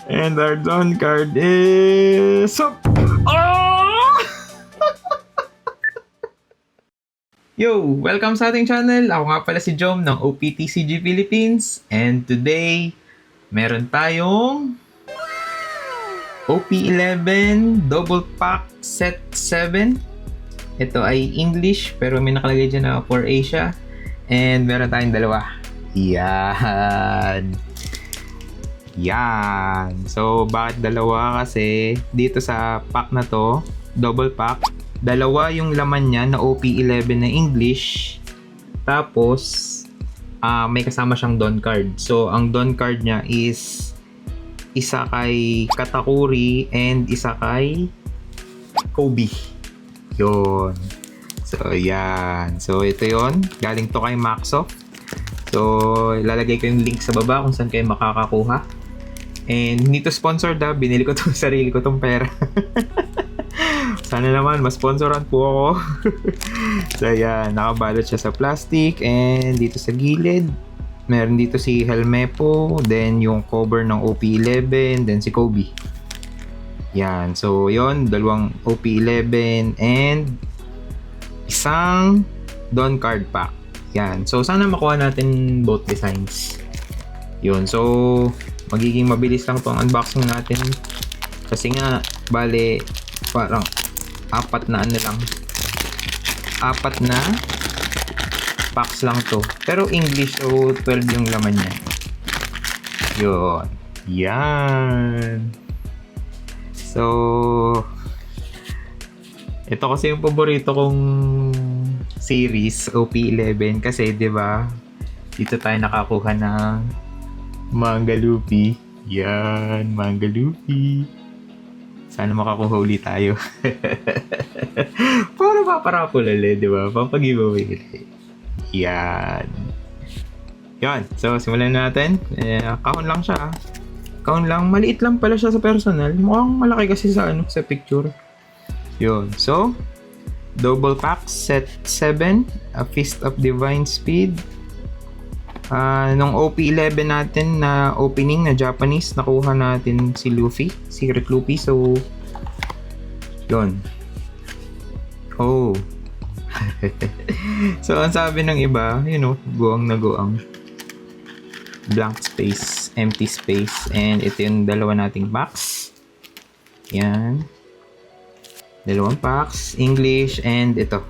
And our dawn card is... Oh! Yo! Welcome sa ating channel. Ako nga pala si Jom ng OPTCG Philippines. And today, meron tayong OP11 Double Pack Set 7. Ito ay English pero may nakalagay dyan na for Asia. And meron tayong dalawa. Yan. So, bakit dalawa? Kasi dito sa pack na to, double pack, dalawa yung laman niya na OP11 na English. Tapos, may kasama siyang Dawn card. So, ang Dawn card niya is isa kay Katakuri and isa kay Kobe. Yun. So, yan. So, ito yon. Galing to kay Maxo. So, ilalagay ko yung link sa baba kung saan kayo makakakuha. And hindi to sponsored ha. Binili ko to sarili ko tong pera. Sana naman, ma-sponsoran po ako. So, yan. Nakabalot siya sa plastic. And dito sa gilid, meron dito si Helmepo. Then, yung cover ng OP11. Then, si Kobe. Yan. So, yon. Dalawang OP11. And isang Dawn card pack. Yan. So, sana makuha natin both designs. Yun. So, magiging mabilis lang itong unboxing natin. Kasi nga, bale, parang apat na packs lang to. Pero English, so 12 yung laman niya. Yun. Yan. So, ito kasi yung paborito kong series, OP11. Kasi, di ba, dito tayo nakakuha ng Manga Luffy. Yan, Manga Luffy. Sana makakuha ulit tayo. Para paparapol ulit, di ba? Pampag-giveaway ulit. Yan. Yan. So, simulan natin. Kahon lang siya. Kahon lang. Maliit lang pala siya sa personal. Mukhang malaki kasi sa sa picture. Yun. So, double pack set 7. A Fist of Divine Speed. Nung OP11 natin na opening na Japanese, nakuha natin si Luffy, Secret Luffy. So, yun. Oh. So, ang sabi ng iba, goang na goang. Blank space, empty space. And ito yung dalawa nating packs. Yan. Dalawang packs, English, and ito,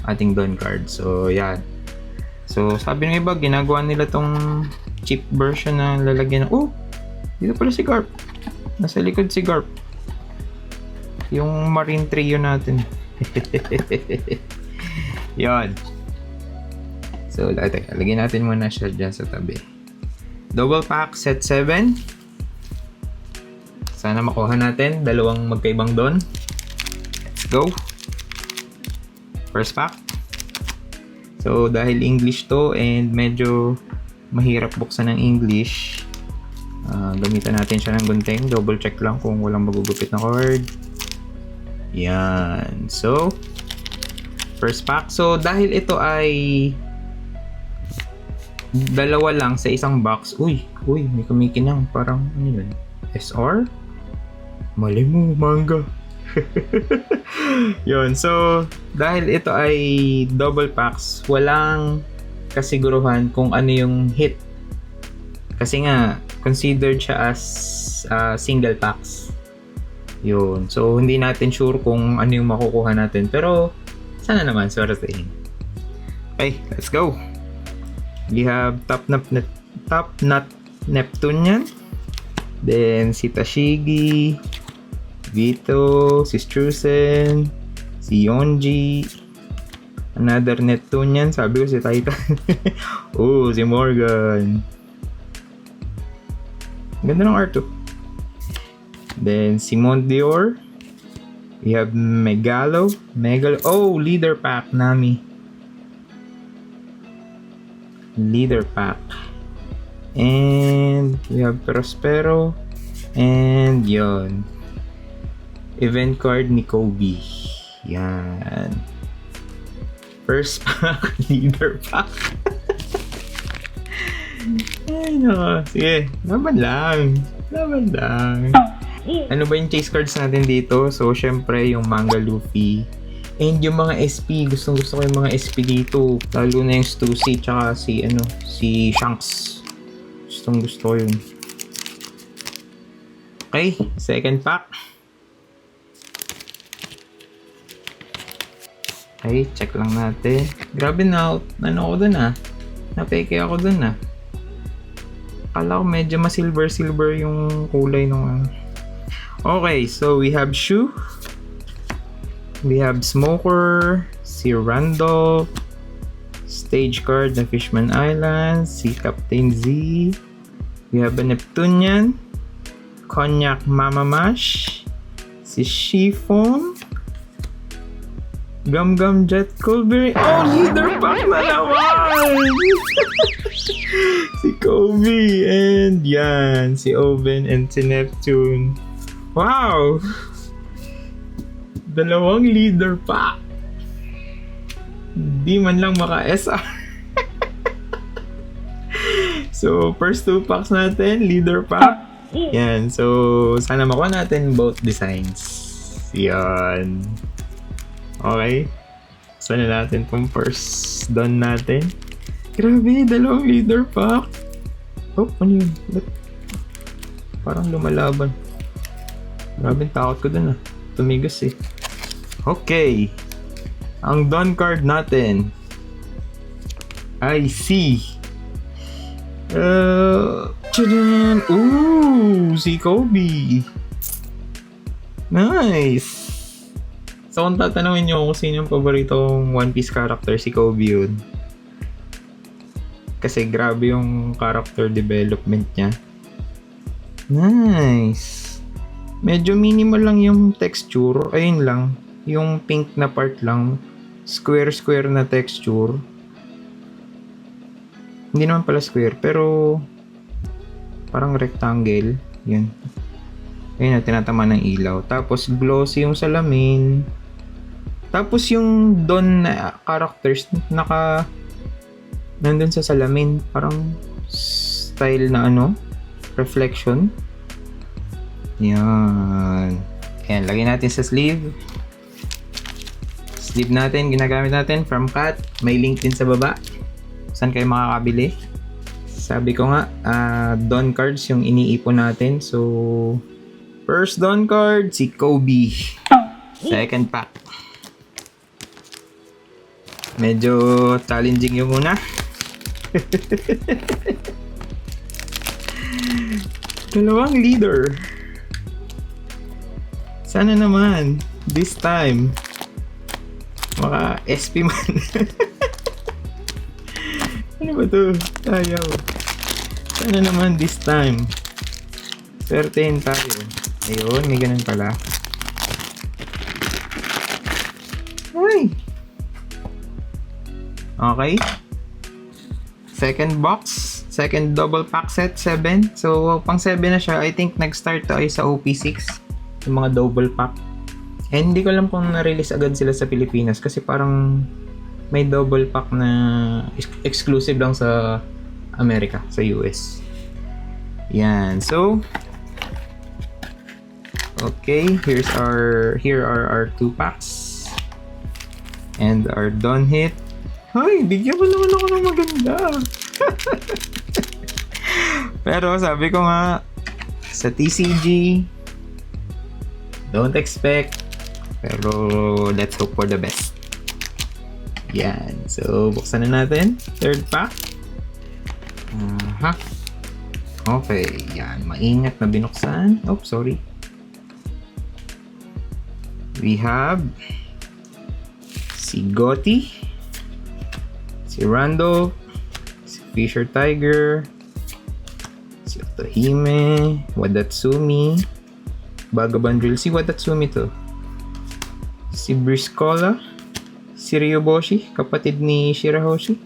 ating Dawn card. So, yan. So, sabi ng iba, ginagawa nila tong cheap version na lalagyan ng... Dito pala si Garp. Nasa likod si Garp. Yung Marine Trio natin. Yon. So, lagyan natin muna siya dyan sa tabi. Double pack, set 7. Sana makuha natin. Dalawang magkaibang Dawn. Let's go. First pack. So, dahil English to and medyo mahirap buksan ng English, gamitan natin siya ng gunting. Double check lang kung walang magugupit na cord. Yan. So, first pack. So, dahil ito ay dalawa lang sa isang box. Uy, may kumikinang. Parang, ano yun? SR? Mali mo, manga. Yun, so dahil ito ay double packs, walang kasiguruhan kung ano yung hit. Kasi nga, considered siya as single packs. Yun, so hindi natin sure kung ano yung makukuha natin. Pero, sana naman, swertein. Okay, let's go. We have Top Knot Neptunian. Then, si Tashigi. Vito, si Strusen, si Yonji, another Neptunian, sabi ko si Titan. Si Morgan. Ganda ng art. Then, si Mondior. We have Megalo. Leader pack, Nami. Leader pack. And we have Prospero. And yon. Event card ni Kobe. Yan. First pack, leader pack. Ay, no. Sige, naman lang. Laban lang. Ano ba yung chase cards natin dito? So, syempre, yung Manga Luffy. And yung mga SP. Gusto ko yung mga SP dito. Lalo na yung Stussy, tsaka si Shanks. Gusto ko yun. Okay, second pack. Okay, check lang natin. Grabe na, ako dun napeke ako dun Akala ko medyo ma-silver yung kulay nung Okay, so we have Shu. We have Smoker, si Randolph, stage card na Fishman Island, si Captain Z. We have a Neptunian, Cognac Mama Mash, si Chiffon, Gum Gum Jet Colberry. Oh, leader pack na naman! Si Kobe and yan, si Oven and si Neptune. Wow! Dalawang leader pack. Di man lang maka-SR. So, first two packs natin, leader pack. Yan, so sana makuha natin both designs. Yan. Okay. Sana natin pong first done natin. Grabe, dalawang leader pack. Oh, ano yun? Ba't parang lumalaban? Grabe, takot ko dun Tumigas Okay. Ang Dawn card natin. I see. Tadaan! Ooh! Si Kobe! Nice! So kung tatanungin nyo kung sino yung paboritong One Piece character, si Kobe yun. Kasi grabe yung character development niya. Nice! Medyo minimal lang yung texture. Ayun lang. Yung pink na part lang. Square na texture. Hindi naman pala square, pero parang rectangle. Yun. Ayun na, tinatama ng ilaw. Tapos glossy yung salamin. Tapos yung Dawn na characters nandun sa salamin. Parang style na reflection. Yan. Ayan, lagay natin sa sleeve. Sleeve natin, ginagamit natin from Cat. May link din sa baba. Saan kayo makakabili? Sabi ko nga, Dawn cards yung iniipon natin. So, first Dawn card, si Kobe. Second pack. Medyo challenging yung una. Dalawang leader. Sana naman, this time, maka SP man. Ano ba to? Ayaw. Sana naman this time. Swertein tayo. Ayun, may ganun pala. Ay! Okay. Second box. Second double pack set, 7. So, pang 7 na siya. I think nag-start tayo sa OP6. Yung mga double pack. And hindi ko alam kung na-release agad sila sa Pilipinas kasi parang may double pack na exclusive lang sa Amerika, sa US. Yan. So, okay, here are our 2 packs. And our Dawn hit. Ay, bigyan mo naman ako ng maganda. Pero sabi ko nga, sa TCG, don't expect, pero let's hope for the best. Yan. So, buksan na natin. Third pack. Okay. Yan. Maingat na binuksan. Oh, sorry. We have si Gotti, si Randolph, si Fisher Tiger, si Otohime, Wadatsumi, Vagabond Drill. Si Wadatsumi to. Si Briscola, si Ryoboshi, kapatid ni Shirahoshi,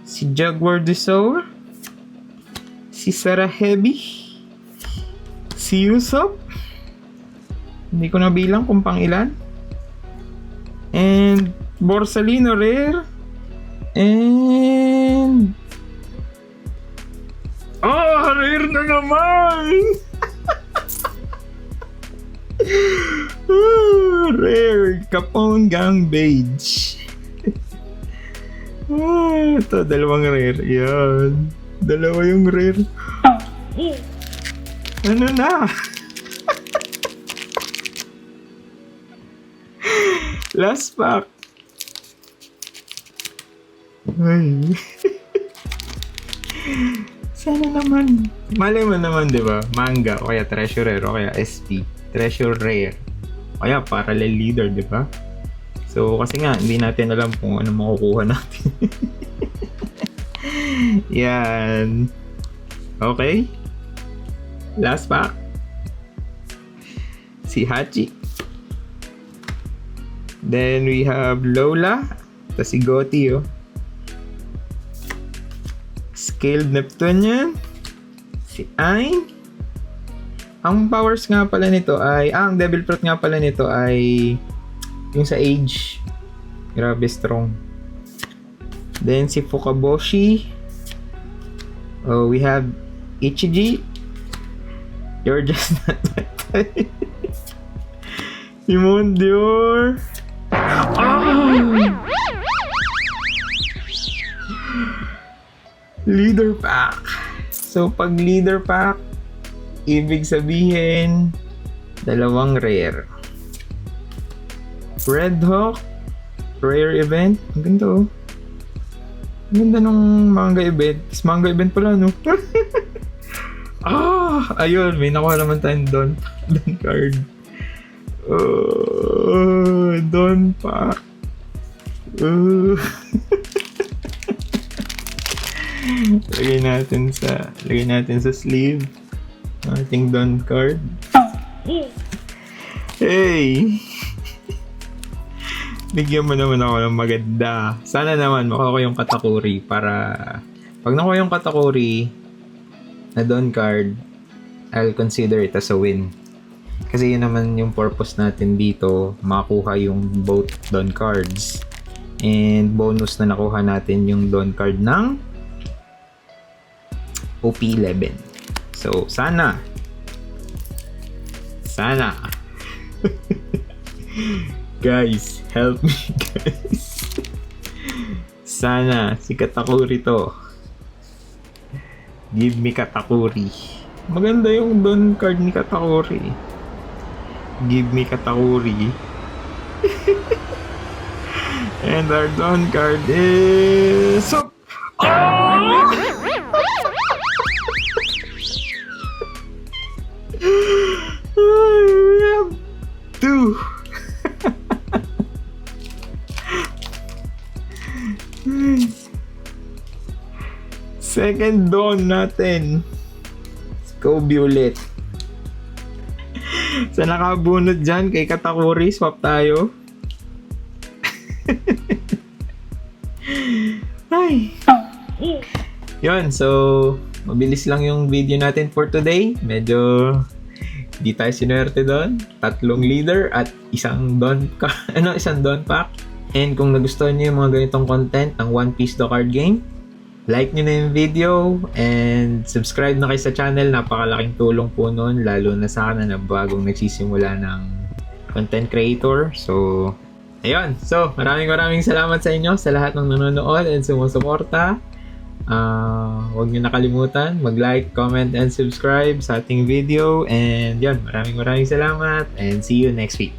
si Jaguar de Sour, si Sarahebi, si Usopp, hindi ko nabilang kung pang ilan, and Borsalino Rare, and rare na naman! Rare Capone Gang Beige. Ito, dalawang rare. Yan. Dalawa yung rare. Ano na? Last pack. Ay. Sana naman. Malay mo naman, di ba? Manga, o kaya Treasure Rare, o kaya SP. Treasure Rare. O kaya Parallel Leader, di ba? So, kasi nga, hindi natin alam kung ano makukuha natin. Yan. Okay. Last pack. Si Hachi. Then, we have Lola. Tapos si Gotti, oh. Scaled Neptunian. Si Ain. Ang powers nga pala nito ay... ang Devil Fruit nga pala nito ay... yung sa age. Grabe strong. Then si Fukaboshi. Oh, we have Ichiji. You're just not that type. Si Mondior. Leader pack. So, pag leader pack, ibig sabihin, dalawang rare. Red Hawk, rare event. Ang ganda, oh. Ang ganda nung manga event. Manga event pala, no? Ayun. May nakuha naman tayong Don card. Don pack. Lagay natin sa sleeve ating Don card. Hey! Bigyan mo naman ako ng maganda. Sana naman makuha ko yung Katakuri para pag nakuha yung Katakuri na Don card, I'll consider it as a win. Kasi yun naman yung purpose natin dito, makuha yung both Don cards. And bonus na nakuha natin yung Don card ng OP11. So, sana. Guys, help me, guys. Sana, si Katakuri to. Give me Katakuri. Maganda yung Don card ni Katakuri. Give me Katakuri. And our Don card is... we have 2. Second Don natin. Kobe ulit. Sa nakabunot dyan kay Katakuri, swap tayo. Ay. Yun, so mabilis lang yung video natin for today. Medyo di tayo sinuwerte doon. 3 leader at isang Don pack. And kung nagustuhan niyo yung mga ganitong content ng One Piece The Card Game, like nyo na yung video and subscribe na kayo sa channel. Napakalaking tulong po nun, lalo na sa akin na bagong nagsisimula ng content creator. So, ayun. So, maraming salamat sa inyo, sa lahat ng nanonood and sumusuporta. Huwag nyo nakalimutan mag-like, comment, and subscribe sa ating video. And yun, maraming salamat and see you next week.